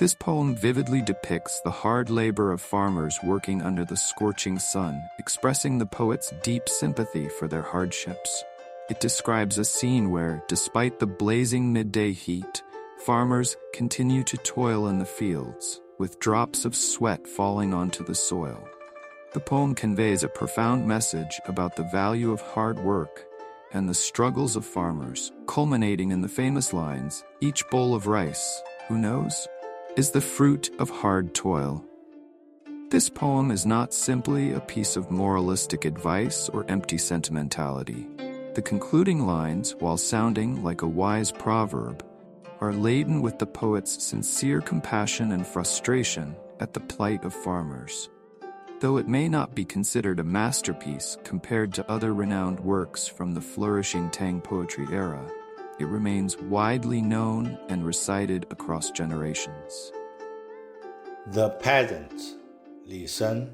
This poem vividly depicts the hard labor of farmers working under the scorching sun, expressing the poet's deep sympathy for their hardships. It describes a scene where, despite the blazing midday heat, farmers continue to toil in the fields, with drops of sweat falling onto the soil. The poem conveys a profound message about the value of hard work and the struggles of farmers, culminating in the famous lines, "Each bowl of rice, who knows, is the fruit of hard toil." This poem is not simply a piece of moralistic advice or empty sentimentality. The concluding lines, while sounding like a wise proverb, are laden with the poet's sincere compassion and frustration at the plight of farmers. Though it may not be considered a masterpiece compared to other renowned works from the flourishing Tang poetry era, it remains widely known and recited across generations. The Peasants, Li Shen.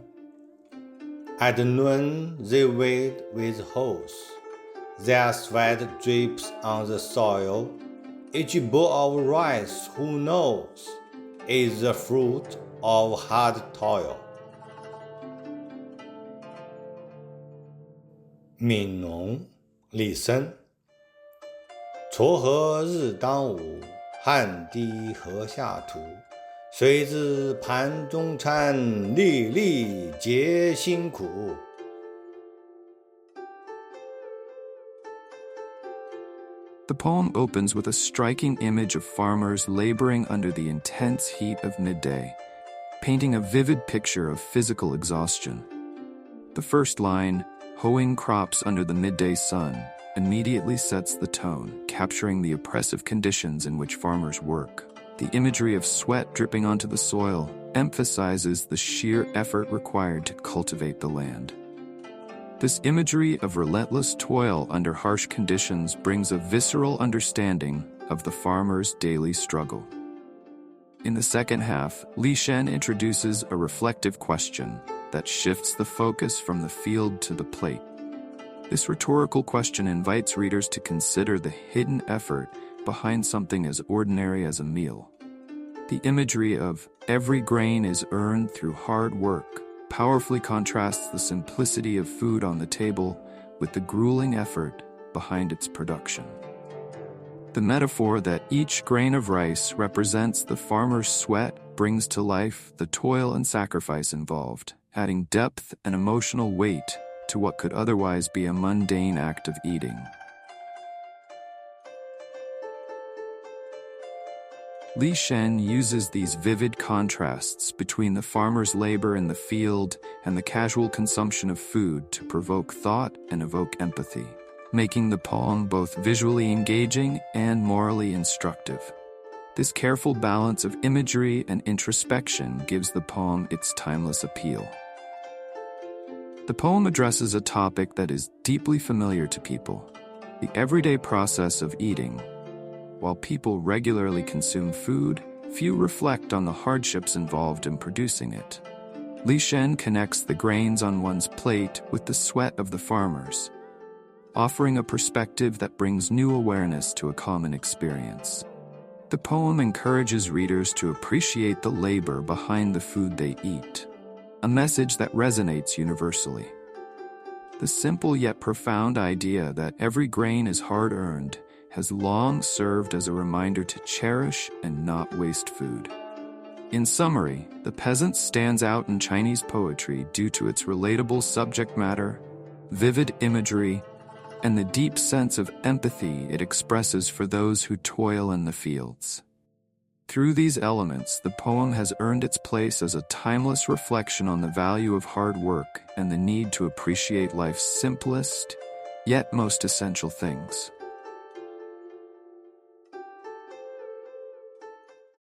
At noon they wade with hoes. Their sweat drips on the soil. Each bowl of rice, who knows, is the fruit of hard toil. 悯农，李绅。锄禾日当午，汗滴禾下土。谁知盘中餐，粒粒皆辛苦。The poem opens with a striking image of farmers laboring under the intense heat of midday, painting a vivid picture of physical exhaustion. The first line, "Hoeing crops under the midday sun," immediately sets the tone, capturing the oppressive conditions in which farmers work. The imagery of sweat dripping onto the soil emphasizes the sheer effort required to cultivate the land. This imagery of relentless toil under harsh conditions brings a visceral understanding of the farmer's daily struggle. In the second half, Li Shen introduces a reflective question that shifts the focus from the field to the plate. This rhetorical question invites readers to consider the hidden effort behind something as ordinary as a meal. The imagery of "every grain is earned through hard work" powerfully contrasts the simplicity of food on the table with the grueling effort behind its production. The metaphor that each grain of rice represents the farmer's sweat brings to life the toil and sacrifice involved, adding depth and emotional weight to what could otherwise be a mundane act of eating. Li Shen uses these vivid contrasts between the farmer's labor in the field and the casual consumption of food to provoke thought and evoke empathy, making the poem both visually engaging and morally instructive. This careful balance of imagery and introspection gives the poem its timeless appeal. The poem addresses a topic that is deeply familiar to people: the everyday process of eating. While people regularly consume food, few reflect on the hardships involved in producing it. Li Shen connects the grains on one's plate with the sweat of the farmers, offering a perspective that brings new awareness to a common experience. The poem encourages readers to appreciate the labor behind the food they eat, a message that resonates universally. The simple yet profound idea that every grain is hard-earned has long served as a reminder to cherish and not waste food. In summary, The Peasants stands out in Chinese poetry due to its relatable subject matter, vivid imagery, and the deep sense of empathy it expresses for those who toil in the fields. Through these elements, the poem has earned its place as a timeless reflection on the value of hard work and the need to appreciate life's simplest, yet most essential things.